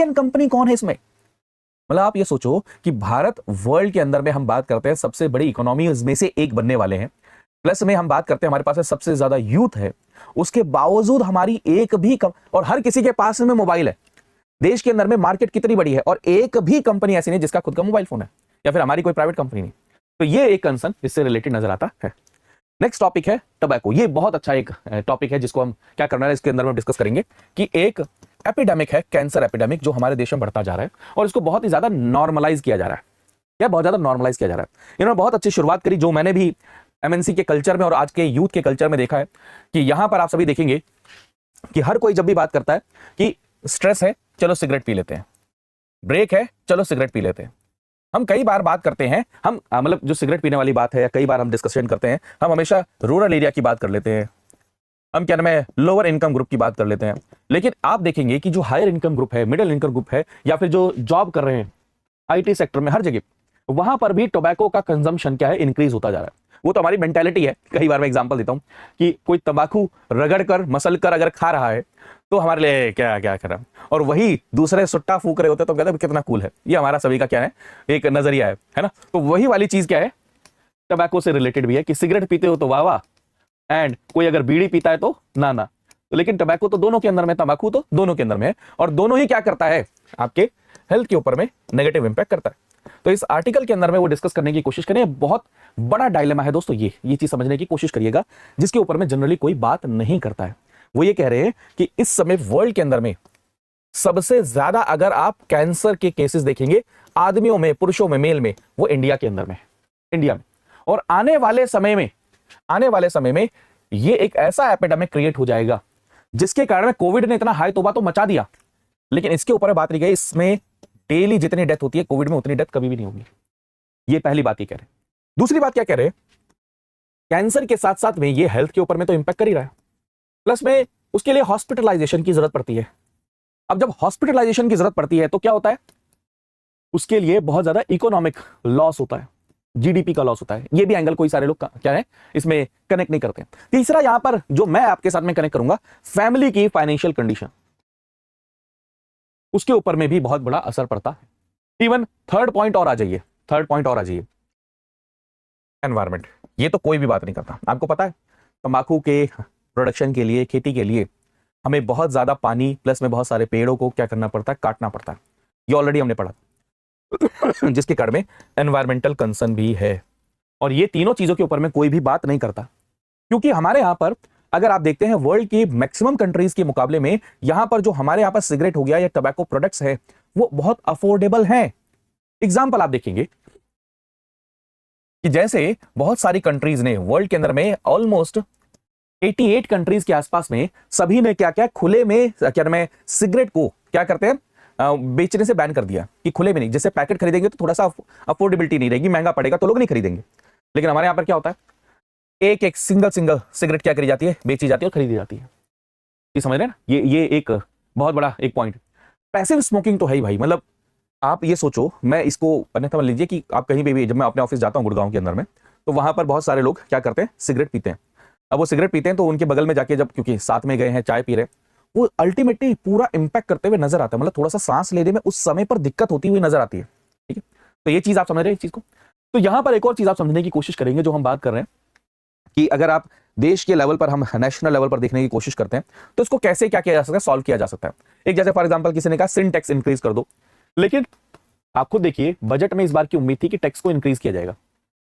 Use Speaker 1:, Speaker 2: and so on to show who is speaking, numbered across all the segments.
Speaker 1: Indian company कौन है इसमें? मतलब आप ये सोचो कि भारत वर्ल्ड के अंदर में हम बात करते हैं सबसे बड़ी इकोनॉमीज में से एक बनने वाले हैं, प्लस में हम बात करते हैं हमारे पास सबसे ज्यादा यूथ है, उसके बावजूद हमारी एक भी और हर किसी के पास में मोबाइल है। देश के अंदर में मार्केट कितनी बड़ी है और एक भी कंपनी ऐसी नहीं जिसका खुद का मोबाइल फोन है, या फिर हमारी कोई प्राइवेट कंपनी नहीं। तो ये एक कंसर्न इससे रिलेटेड नजर आता है। नेक्स्ट टॉपिक है टबैको। ये बहुत अच्छा एक टॉपिक है जिसको हम क्या करना है इसके अंदर में डिस्कस करेंगे कि एक एपिडेमिक है, कैंसर एपिडेमिक, जो हमारे देश में बढ़ता जा रहा है और इसको बहुत ही ज्यादा नॉर्मलाइज किया जा रहा है। क्या बहुत ज्यादा नॉर्मलाइज किया जा रहा है। इन्होंने बहुत अच्छी शुरुआत करी, जो मैंने भी एमएनसी के कल्चर में और आज के यूथ के कल्चर में देखा है कि यहां पर आप सभी देखेंगे कि हर कोई जब भी बात करता है कि स्ट्रेस है, चलो सिगरेट पी लेते हैं, ब्रेक है, चलो सिगरेट पी लेते हैं। हम कई बार बात करते हैं, हम मतलब जो सिगरेट पीने वाली बात है, या कई बार हम डिस्कशन करते हैं, हम हमेशा रूरल एरिया की बात कर लेते हैं, हम क्या नाम है लोअर इनकम ग्रुप की बात कर लेते हैं। लेकिन आप देखेंगे कि जो हायर इनकम ग्रुप है, मिडिल इनकम ग्रुप है, या फिर जो जॉब कर रहे हैं आईटी सेक्टर में, हर जगह वहां पर भी टोबैको का कंजम्पशन क्या है, इंक्रीज होता जा रहा है। वो तो हमारी मेंटालिटी है। कई बार मैं एग्जांपल देता हूं कि कोई तंबाकू रगड़ कर मसल कर अगर खा रहा है तो हमारे लिए क्या क्या कर रहा है, और वही दूसरे सुट्टा फूक रहे होते तो कहते हैं कितना कूल है। ये हमारा सभी का क्या है, एक नजरिया है ना। तो वही वाली चीज क्या है, टबैको से रिलेटेड भी है कि सिगरेट पीते हो तो वाह वाह, एंड कोई अगर बीड़ी पीता है तो ना ना। तो लेकिन टबैको तो दोनों के अंदर में, तंबाकू तो दोनों के अंदर में है, और दोनों ही क्या करता है, आपके हेल्थ के ऊपर में नेगेटिव इंपैक्ट करता है। तो इस आर्टिकल के अंदर में वो डिस्कस करने की कोशिश करें। बहुत बड़ा डायलेमा है दोस्तों, ये चीज समझने की कोशिश करिएगा, जिसके ऊपर में जनरली कोई बात नहीं करता है। वो ये कह रहे हैं कि इस समय वर्ल्ड के अंदर में सबसे ज्यादा अगर आप कैंसर के केसेस देखेंगे आदमियों में, पुरुषों में, मेल में, वो इंडिया के अंदर में, इंडिया में। और आने वाले समय में ये एक ऐसा एपिडेमिक क्रिएट हो जाएगा जिसके कारण में कोविड ने इतना हाई तौबा तो मचा दिया, लेकिन इसके ऊपर बात नहीं गई, इसमें डेली जितनी डेथ होती है कोविड में उतनी डेथ कभी भी नहीं होगी। ये पहली बात ये कह रहे हैं। दूसरी बात क्या कह रहे हैं, कैंसर के साथ साथ में ये हेल्थ के ऊपर में तो इंपैक्ट कर ही रहा है, प्लस में उसके लिए हॉस्पिटलाइजेशन की जरूरत पड़ती है। अब जब हॉस्पिटलाइजेशन की जरूरत पड़ती है तो क्या होता है, उसके लिए बहुत ज्यादा इकोनॉमिक लॉस होता है, जीडीपी का लॉस होता है। ये भी एंगल कोई सारे लोग क्या है इसमें कनेक्ट नहीं करते। तीसरा यहां पर जो मैं आपके साथ में कनेक्ट करूंगा, फैमिली की फाइनेंशियल कंडीशन, उसके ऊपर में भी बहुत बड़ा असर पड़ता है। इवन थर्ड पॉइंट और आ जाइए, एनवायरमेंट। ये तो कोई भी बात नहीं करता। आपको पता है तंबाकू के प्रोडक्शन के लिए, खेती के लिए हमें बहुत ज्यादा पानी प्लस में बहुत सारे पेड़ों को क्या करना पड़ता है, काटना पड़ता है। ये ऑलरेडी हमने पढ़ा जिसके कारण में एनवायरमेंटल कंसर्न भी है। और ये तीनों चीजों के ऊपर में कोई भी बात नहीं करता, क्योंकि हमारे यहां पर अगर आप देखते हैं वर्ल्ड की मैक्सिमम कंट्रीज के मुकाबले में यहां पर जो हमारे यहां पर सिगरेट हो गया या टबैको प्रोडक्ट्स है वो बहुत अफोर्डेबल हैं। एग्जांपल आप देखेंगे कि जैसे बहुत सारी कंट्रीज ने वर्ल्ड के अंदर में ऑलमोस्ट 88 कंट्रीज के आसपास में सभी ने क्या क्या खुले में क्या में सिगरेट को क्या करते हैं, बेचने से बैन कर दिया कि खुले में नहीं। जैसे पैकेट खरीदेंगे तो थोड़ा सा अफोर्डेबिलिटी नहीं रहेगी, महंगा पड़ेगा तो लोग नहीं खरीदेंगे। लेकिन हमारे यहां पर क्या होता है, एक एक सिंगल सिगरेट क्या करी जाती है, बेची जाती है और खरीदी जाती है। ये समझ रहे हैं ना, ये एक बहुत बड़ा एक पॉइंट। पैसिव स्मोकिंग तो है ही भाई। मतलब आप ये सोचो, मैं इसको अन्यथा मान लीजिए कि आप कहीं भी, जब मैं अपने ऑफिस जाता हूं गुड़गांव के अंदर में, तो वहां पर बहुत सारे लोग क्या करते हैं, सिगरेट पीते हैं। अब वो सिगरेट पीते हैं तो उनके बगल में जाके जब, क्योंकि साथ में गए हैं चाय पी रहे, वो अल्टीमेटली पूरा इंपैक्ट करते हुए नजर आता है। मतलब थोड़ा सा सांस लेने में उस समय पर दिक्कत होती हुई नजर आती है। ठीक है, तो ये चीज आप समझ रहे हैं इस चीज को। तो यहां पर एक और चीज आप समझने की कोशिश करेंगे, जो हम बात कर रहे हैं कि अगर आप देश के लेवल पर, हम नेशनल लेवल पर देखने की कोशिश करते हैं तो इसको कैसे क्या किया जा सकता है, सॉल्व किया जा सकता है। एक जैसे फॉर एग्जांपल किसी ने कहा सिन टैक्स इंक्रीज कर दो, लेकिन आप खुद देखिए बजट में इस बार की उम्मीद थी कि टैक्स को इंक्रीज किया जाएगा।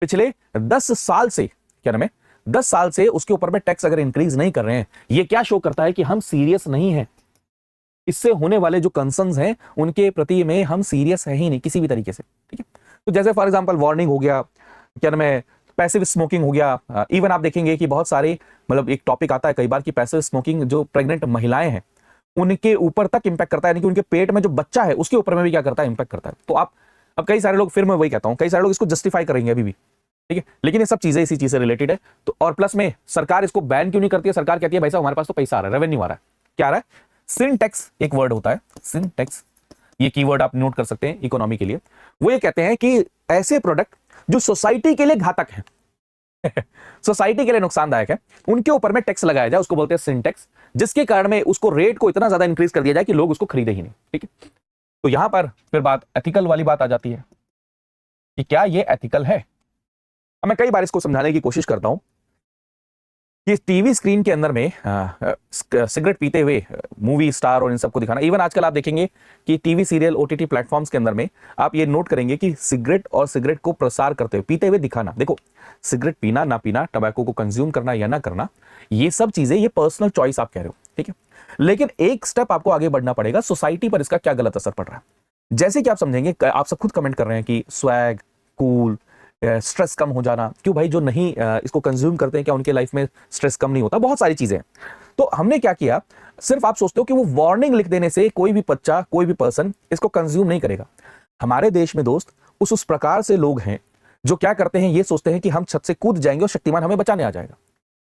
Speaker 1: पिछले 10 साल से, क्या नाम है, 10 साल से उसके ऊपर में टैक्स अगर इंक्रीज नहीं कर रहे हैं, ये क्या शो करता है कि हम सीरियस नहीं है। इससे होने वाले जो कंसर्न्स हैं उनके प्रति में हम सीरियस है ही नहीं किसी भी तरीके से। ठीक है, तो जैसे फॉर एग्जांपल वार्निंग हो गया, क्या नाम है, पैसिव स्मोकिंग हो गया। इवन आप देखेंगे कि बहुत सारे, मतलब एक टॉपिक आता है कई बार कि पैसिव स्मोकिंग जो प्रेग्नेंट महिलाएं हैं उनके ऊपर तक इंपैक्ट करता है, यानी कि उनके पेट में जो बच्चा है उसके ऊपर में भी क्या करता है, इंपैक्ट करता है। तो आप अब कई सारे लोग, फिर मैं वही कहता हूं, कई सारे लोग इसको जस्टिफाई करेंगे अभी भी, ठीक है, लेकिन ये सब चीजें इसी चीज से रिलेटेड है। तो और प्लस में सरकार इसको बैन क्यों नहीं करती है, सरकार कहती है भाई साहब हमारे पास तो पैसा आ रहा है, रेवेन्यू आ रहा है। क्या आ रहा है, सिन टैक्स एक वर्ड होता है, सिन टैक्स, ये कीवर्ड आप नोट कर सकते हैं इकोनॉमी के लिए। वो ये कहते हैं कि ऐसे प्रोडक्ट जो सोसाइटी के लिए घातक है सोसाइटी के लिए नुकसानदायक है, उनके ऊपर में टैक्स लगाया जाए, उसको बोलते हैं सिन टैक्स, जिसके कारण में उसको रेट को इतना ज्यादा इंक्रीज कर दिया जाए कि लोग उसको खरीदे ही नहीं। ठीक है, तो यहां पर फिर बात एथिकल वाली बात आ जाती है कि क्या ये एथिकल है। अब मैं कई बार इसको समझाने की कोशिश करता हूं कि टीवी स्क्रीन के अंदर में सिगरेट पीते हुए मूवी स्टार और इन सबको दिखाना, इवन आजकल आप देखेंगे कि टीवी सीरियल ओटीटी प्लेटफॉर्म्स के अंदर में आप ये नोट करेंगे कि सिगरेट और सिगरेट को प्रसार करते हुए पीते हुए दिखाना। देखो, सिगरेट पीना ना पीना, टबैको को कंज्यूम करना या ना करना, ये सब चीजें ये पर्सनल चॉइस आप कह रहे हो, ठीक है। लेकिन एक स्टेप आपको आगे बढ़ना पड़ेगा, सोसाइटी पर इसका क्या गलत असर पड़ रहा है। जैसे कि आप समझेंगे, आप सब खुद कमेंट कर रहे हैं कि स्वैग, कूल, स्ट्रेस कम हो जाना, क्यों भाई जो नहीं इसको कंज्यूम करते हैं क्या उनके लाइफ में स्ट्रेस कम नहीं होता, बहुत सारी चीजें। तो हमने क्या किया, सिर्फ आप सोचते हो कि वो वार्निंग लिख देने से कोई भी बच्चा, कोई भी पर्सन इसको कंज्यूम नहीं करेगा। हमारे देश में दोस्त उस प्रकार से लोग हैं जो क्या करते हैं, ये सोचते हैं कि हम छत से कूद जाएंगे और शक्तिमान हमें बचाने आ जाएगा।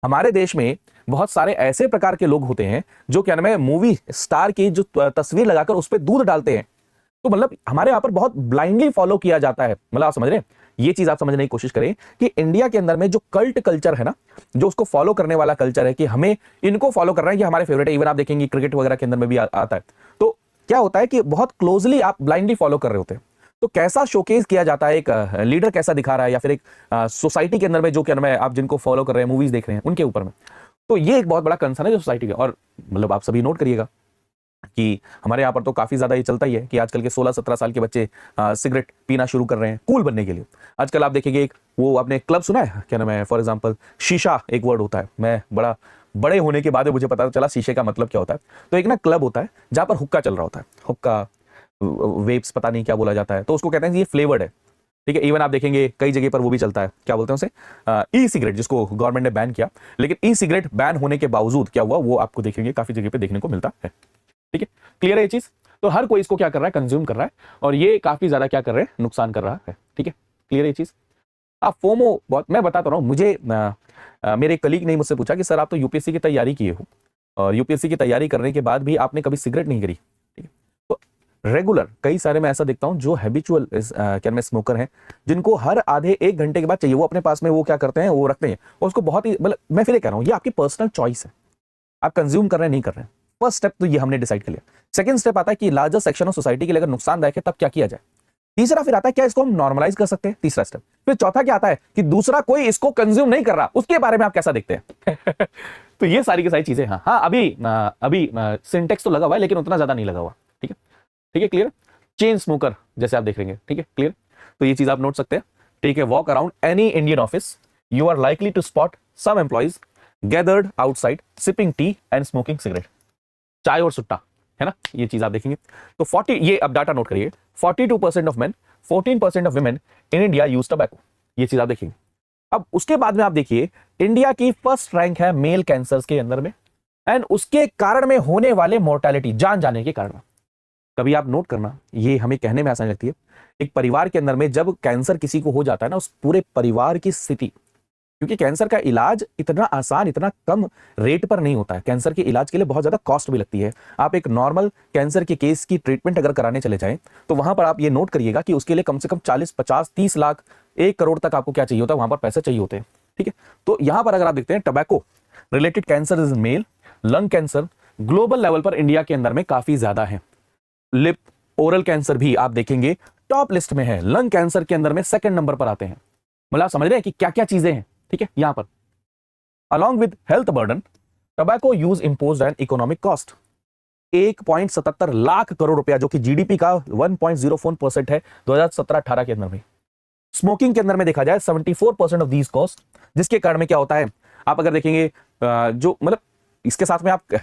Speaker 1: हमारे देश में बहुत सारे ऐसे प्रकार के लोग होते हैं जो क्या नाम है, मूवी स्टार की जो तस्वीर लगाकर उस पर दूध डालते हैं। तो मतलब हमारे यहाँ पर बहुत ब्लाइंडली फॉलो किया जाता है। मतलब आप समझ रहे हैं, ये चीज आप समझने की कोशिश करें कि इंडिया के अंदर में जो कल्ट कल्चर है ना, जो उसको फॉलो करने वाला कल्चर है कि हमें इनको फॉलो करना है, ये हमारे फेवरेट है। इवन आप देखेंगे क्रिकेट वगैरह के अंदर में भी आता है। तो क्या होता है कि बहुत क्लोजली आप ब्लाइंडली फॉलो कर रहे होते हैं। तो कैसा शोकेस किया जाता है, एक लीडर कैसा दिखा रहा है, या फिर एक सोसाइटी के अंदर में जो क्या नाम है, आप जिनको फॉलो कर रहे हैं, मूवीज देख रहे हैं, उनके ऊपर में। तो ये एक बहुत बड़ा कंसर्न है जो सोसाइटी का। और मतलब आप सभी नोट करिएगा कि हमारे यहाँ पर तो काफी ज्यादा ये चलता ही है कि आजकल के 16-17 साल के बच्चे सिगरेट पीना शुरू कर रहे हैं कूल बनने के लिए। आजकल आप देखेंगे एक वो आपने क्लब सुना है, क्या नाम है, फॉर एग्जांपल शीशा एक वर्ड होता है। मैं बड़े होने के बाद मुझे पता चला शीशे का मतलब क्या होता है। तो एक ना क्लब होता है जहां पर हुक्का चल रहा होता है, हुक्का वेप्स पता नहीं क्या बोला जाता है, तो उसको कहते हैं ये फ्लेवर्ड है, ठीक है। इवन आप देखेंगे कई जगह पर वो भी चलता है, क्या बोलते हैं उसे, ई सिगरेट, जिसको गवर्नमेंट ने बैन किया। लेकिन ई सिगरेट बैन होने के बावजूद क्या हुआ, वो आपको देखेंगे काफी जगह पे देखने को मिलता है, ठीक है। क्लियर है ये चीज। तो हर कोई इसको क्या कर रहा है, कंज्यूम कर रहा है, और ये काफी ज्यादा क्या कर रहे हैं, नुकसान कर रहा है, ठीक है। क्लियर है ये चीज। आप फोमो बहुत, मैं बताता रहा हूँ, मुझे मेरे कलीग ने मुझसे पूछा कि सर आप तो यूपीएससी की तैयारी किए हो, और यूपीएससी की तैयारी करने के बाद भी आपने कभी सिगरेट नहीं करी, ठीक है। तो रेगुलर कई सारे मैं ऐसा देखता हूं जो हैबिचुअल क्या मैं स्मोकर हैं, जिनको हर आधे 1 घंटे के बाद चाहिए, वो अपने पास में वो क्या करते हैं, वो रखते हैं, और उसको बहुत ही, मतलब मैं फिर कह रहा हूं, ये आपकी पर्सनल चॉइस है, आप कंज्यूम कर रहे हैं नहीं कर रहे हैं। फर्स्ट स्टेप तो ये हमने डिसाइड कर लिया। सेकंड स्टेप आता है कि लार्जर सेक्शन ऑफ सोसाइटी के लिए अगर नुकसानदायक है तब क्या किया जाए। तीसरा फिर आता है क्या इसको हम नॉर्मलाइज कर सकते हैं, तीसरा स्टेप। फिर चौथा क्या आता है कि दूसरा कोई इसको कंज्यूम नहीं कर रहा, उसके बारे में आप कैसा देखते हैं। तो ये सारी की सारी चीजें, हाँ अभी सिंटेक्स तो लगा हुआ है लेकिन उतना ज्यादा नहीं लगा हुआ, ठीक है, ठीक है। क्लियर। चेन स्मोकर जैसे आप देख लेंगे, ठीक है, क्लियर। तो ये चीज आप नोट सकते हैं, ठीक है। Walk around any Indian office, you are likely to spot some employees gathered outside sipping tea and smoking cigarette, चाय और सुट्टा, है ना, ये चीज आप देखेंगे। तो 40, ये अब डाटा नोट करिए, 42% of main, 14% of women in India use tobacco, ये चीज आप देखेंगे। अब उसके बाद में आप देखिए, इंडिया की फर्स्ट रैंक है मेल कैंसर्स के अंदर में, एंड उसके कारण में होने वाले मोर्टेलिटी, जान जाने के कारण। कभी आप नोट करना, ये हमें कहने में आसानी लगती है, एक परिवार के अंदर में जब कैंसर किसी को हो जाता है ना, उस पूरे परिवार की स्थिति, क्योंकि कैंसर का इलाज इतना आसान, इतना कम रेट पर नहीं होता है, कैंसर के इलाज के लिए बहुत ज्यादा कॉस्ट भी लगती है। आप एक नॉर्मल कैंसर के केस की ट्रीटमेंट अगर कराने चले जाएं तो वहां पर आप ये नोट करिएगा कि उसके लिए कम से कम 40, 50, 30 लाख, 1 करोड़ तक आपको क्या चाहिए होता है, वहां पर पैसे चाहिए होते हैं, ठीक है। तो यहां पर अगर आप देखते हैं, tobacco related cancer is male, lung cancer global level पर इंडिया के अंदर में काफी ज्यादा है। लिप ओरल कैंसर भी आप देखेंगे टॉप लिस्ट में है, लंग कैंसर के अंदर में सेकंड नंबर पर आते हैं। मतलब आप समझ रहे हैं कि क्या क्या चीजें हैं, ठीक है। यहां पर along with health burden, tobacco use imposed an economic cost 1.77 lakh crore रुपया, जो कि जीडीपी का 1.04% है 2017-18 के अंदर में। स्मोकिंग के अंदर में देखा जाए 74% ऑफ दीज कॉस्ट, जिसके कारण में क्या होता है, आप अगर देखेंगे जो मतलब इसके साथ में आप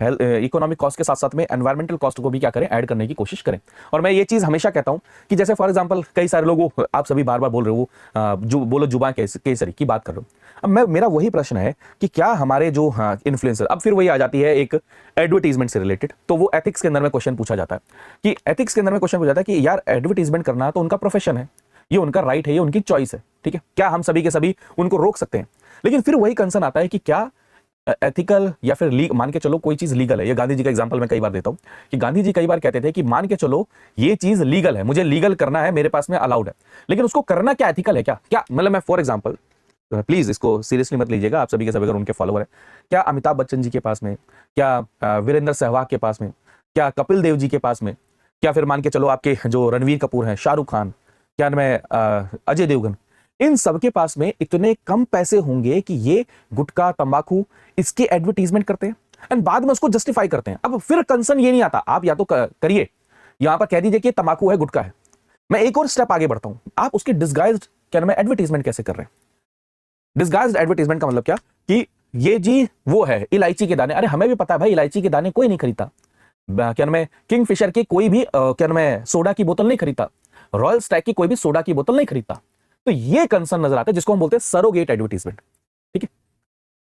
Speaker 1: इकोनॉमिक कॉस्ट के साथ साथ में एनवायरमेंटल कॉस्ट को भी क्या करें, ऐड करने की कोशिश करें। और मैं ये चीज हमेशा कहता हूं कि जैसे फॉर एग्जांपल कई सारे लोग, आप सभी बार बार बोल रहे हो, जो बोलो जुबान केसरी की बात कर रहे हो। अब मेरा वही प्रश्न है कि क्या हमारे जो इन्फ्लुएंसर, अब फिर वही आ जाती है एक एडवर्टीजमेंट से रिलेटेड, तो वो एथिक्स के अंदर में क्वेश्चन पूछा जाता है कि एथिक्स के अंदर में क्वेश्चन पूछा जाता है कि यार एडवर्टीजमेंट करना तो उनका प्रोफेशन है, ये उनका राइट है, ये उनकी चॉइस है, ठीक है, क्या हम सभी के सभी उनको रोक सकते हैं। लेकिन फिर वही कंसर्न आता है कि क्या एथिकल या फिर मान के चलो कोई चीज लीगल है। ये गांधी जी का एग्जांपल मैं कई बार देता हूं कि गांधी जी कई बार कहते थे कि मान के चलो ये चीज लीगल है, मुझे लीगल करना है, मेरे पास में अलाउड है, लेकिन उसको करना क्या एथिकल है, क्या क्या मतलब मैं फॉर एग्जांपल, प्लीज इसको सीरियसली मत लीजिएगा, आप सभी के सभी अगर उनके फॉलोअर है, क्या अमिताभ बच्चन जी के पास में, क्या वीरेंद्र सहवाग के पास में, क्या कपिल देव जी के पास में, क्या फिर मान के चलो आपके जो रणवीर कपूर हैं, शाहरुख खान, क्या नाम है, अजय देवगन, इन सबके पास में इतने कम पैसे होंगे कि ये गुटखा तंबाकू इसके एडवर्टीजमेंट करते हैं एंड बाद में उसको जस्टिफाई करते हैं। अब फिर कंसर्न ये नहीं आता, आप या तो करिए, यहां पर कह दीजिए कि तंबाकू है, गुटखा है। मैं एक और स्टेप आगे बढ़ता हूं, आप उसकी डिस्गाइज्ड क्या नाम है एडवर्टीजमेंट कैसे कर रहे हैं। डिस्गाइज्ड एडवर्टीजमेट का मतलब क्या कि ये जी वो है इलायची के दाने। अरे हमें भी पता है भाई, इलायची के दाने कोई नहीं खरीदता। क्या नाम है, किंगफिशर की कोई भी क्या नाम है सोडा की बोतल नहीं खरीदता, रॉयल स्टैग की कोई भी सोडा की बोतल नहीं खरीदता। तो ये कंसर्न नजर आता है, जिसको हम बोलते हैं सरोगेट एडवर्टीजमेंट। ठीक है,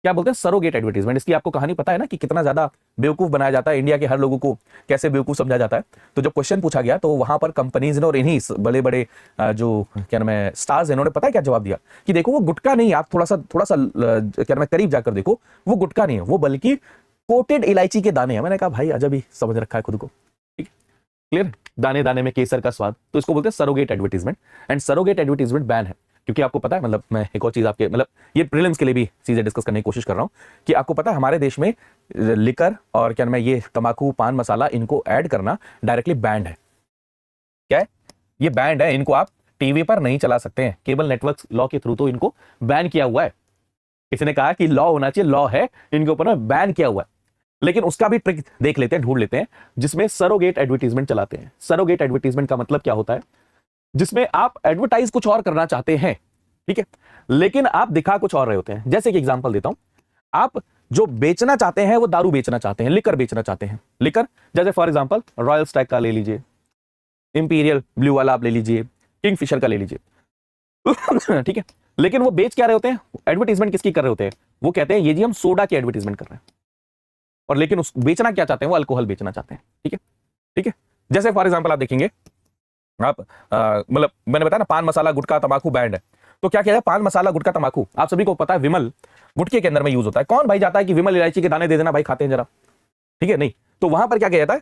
Speaker 1: क्या बोलते हैं, सरोगेट एडवर्टीजमेंट। इसकी आपको कहानी पता है ना कि कितना ज्यादा बेवकूफ बनाया जाता है, इंडिया के हर लोगों को कैसे बेवकूफ समझा जाता है। तो जब क्वेश्चन पूछा गया तो वहां पर कंपनीज ने और इन्हीं बड़े बड़े जो क्या नाम है स्टार्स, इन्होंने पता है क्या जवाब दिया कि देखो वो गुटखा नहीं, आप थोड़ा सा क्या नाम है करीब जाकर देखो, वो गुटखा नहीं है, वो बल्कि कोटेड इलायची के दाने हैं। मैंने कहा भाई अजब ही समझ रखा है खुद को। ठीक, क्लियर, दाने दाने में केसर का स्वाद। तो इसको बोलते हैं surrogate advertisement, and surrogate advertisement ban है। क्योंकि आपको पता है, मतलब मैं एक और चीज आपके मतलब ये प्रीलिम्स के लिए भी चीजें डिस्कस करने की कोशिश कर रहा हूं कि आपको पता है हमारे देश में लिकर और क्या नाम है ये तंबाकू पान मसाला इनको ऐड करना डायरेक्टली बैंड है। क्या है ये, बैंड है। इनको आप टीवी पर नहीं चला सकते हैं, केबल नेटवर्क लॉ के थ्रू तो इनको बैन किया हुआ है। किसी ने कहा कि लॉ होना चाहिए, लॉ है, इनके ऊपर में बैन किया हुआ है। लेकिन उसका भी ट्रिक देख लेते हैं, ढूंढ लेते हैं, जिसमें सरोगेट एडवर्टीजमेंट चलाते हैं। सरोगेट एडवर्टीजमेंट का मतलब क्या होता है, जिसमें आप एडवर्टाइज कुछ और करना चाहते हैं, ठीक है, लेकिन आप दिखा कुछ और रहे होते हैं। जैसे कि एग्जांपल देता हूं, आप जो बेचना चाहते हैं वो दारू बेचना चाहते हैं, लिकर बेचना चाहते हैं, लिकर, जैसे फॉर एग्जांपल रॉयल स्टैग का ले लीजिए, इंपीरियल ब्लू वाला आप ले लीजिए, किंगफिशर का ले लीजिए ठीक है, लेकिन वो बेच क्या रहे होते हैं, एडवर्टीजमेंट किसकी कर रहे होते हैं, वो कहते हैं ये जी हम सोडा की एडवर्टीजमेंट कर रहे हैं, और लेकिन उस बेचना क्या चाहते हैं, वो अल्कोहल बेचना चाहते हैं। ठीक है, ठीक है, जैसे फॉर एग्जांपल आप देखेंगे, आप मतलब मैंने बताया ना पान मसाला गुटखा तंबाकू बैंड है, तो क्या किया जाए, पान मसाला गुटखा तंबाकू, आप सभी को पता है विमल गुटखे के अंदर में यूज होता है। कौन भाई जाता है कि विमल इलायची के दाने दे देना भाई, खाते हैं जरा, ठीक है, नहीं। तो वहां पर क्या किया जाता है,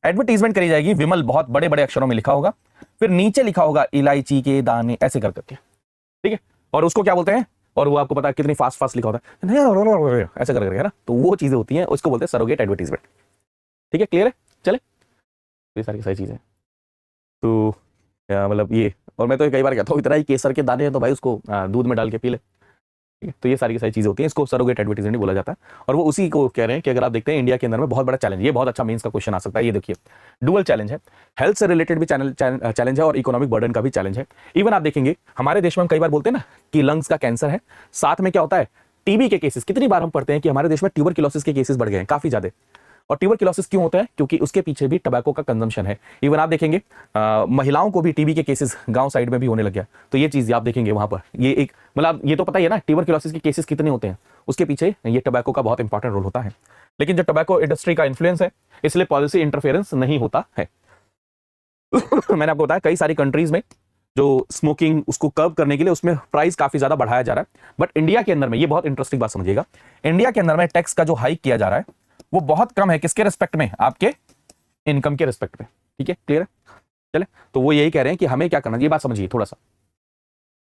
Speaker 1: एडवर्टीजमेंट करी जाएगी, विमल बहुत बड़े बड़े अक्षरों में लिखा होगा, फिर नीचे लिखा होगा इलायची के दाने, ऐसे कर करके, ठीक है, और उसको क्या बोलते हैं, और वो आपको पता है कितनी फास्ट फास्ट लिखा होता है, ऐसे कर करके, है ना, तो वो चीजें होती हैं, उसको बोलते हैं सरोगेट एडवर्टीजमेंट। ठीक है, क्लियर है, चले, ये सारी सही चीजें। तो मतलब ये, और मैं तो कई बार कहता हूँ इतना ही केसर के दाने हैं तो भाई उसको दूध में डाल के पी ले। ठीक है, तो ये सारी की सारी चीजें होती हैं, इसको सरोगेट एडवर्टीजमेंट बोला जाता है। और वो उसी को कह रहे हैं कि अगर आप देखते हैं इंडिया के अंदर में बहुत बड़ा चैलेंज, ये बहुत अच्छा मेंस का क्वेश्चन आ सकता है, ये देखिए डुअल चैलेंज है, हेल्थ से रिलेटेड भी चैलेंज है और इकोनॉमिक बर्डन का भी चैलेंज है। इवन आप देखेंगे हमारे देश में हम कई बार बोलते हैं ना कि लंग्स का कैंसर है, साथ में क्या होता है, टीबी के केसेस, कितनी बार हम पढ़ते हैं कि हमारे देश में ट्यूबरक्लोसिस के केसेस बढ़ गए हैं काफी ज्यादा। और ट्यूबरक्लोसिस क्यों होता है, क्योंकि उसके पीछे भी टबैको का कंजम्पशन है। इवन आप देखेंगे महिलाओं को भी टीबी के केसेस गांव साइड में भी होने लग गया। तो ये चीज आप देखेंगे वहां पर, ये एक मतलब ये तो पता ही है ना ट्यूबरक्लोसिस के केसेस कितने होते हैं, उसके पीछे ये टबैको का बहुत इंपॉर्टेंट रोल होता है। लेकिन जो टबैको इंडस्ट्री का इन्फ्लुएंस है, इसलिए पॉलिसी इंटरफेरेंस नहीं होता है मैंने आपको बताया कई सारी कंट्रीज में जो स्मोकिंग उसको कर्व करने के लिए उसमें प्राइस काफी ज्यादा बढ़ाया जा रहा है। बट इंडिया के अंदर में, ये बहुत इंटरेस्टिंग बात समझिएगा, इंडिया के अंदर में टैक्स का जो हाइक किया जा रहा है वो बहुत कम है, किसके रिस्पेक्ट में, आपके इनकम के रिस्पेक्ट में। ठीक है, क्लियर है, चले। तो वो यही कह रहे हैं कि हमें क्या करना, ये बात समझिए थोड़ा सा।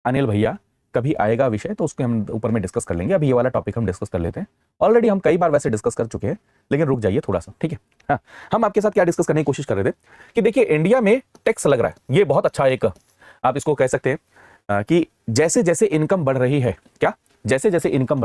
Speaker 1: अनिल भैया कभी आएगा विषय तो उसको हम ऊपर में डिस्कस कर लेंगे, अभी ये वाला टॉपिक हम डिस्कस कर लेते हैं। ऑलरेडी हम कई बार वैसे डिस्कस कर चुके हैं, लेकिन रुक जाइए थोड़ा सा, ठीक है। हाँ, हम आपके साथ क्या डिस्कस करने की कोशिश कर रहे थे कि देखिए इंडिया में टैक्स लग रहा है, ये बहुत अच्छा एक आप इसको कह सकते हैं कि जैसे जैसे इनकम बढ़ रही है, क्या जैसे जैसे इनकम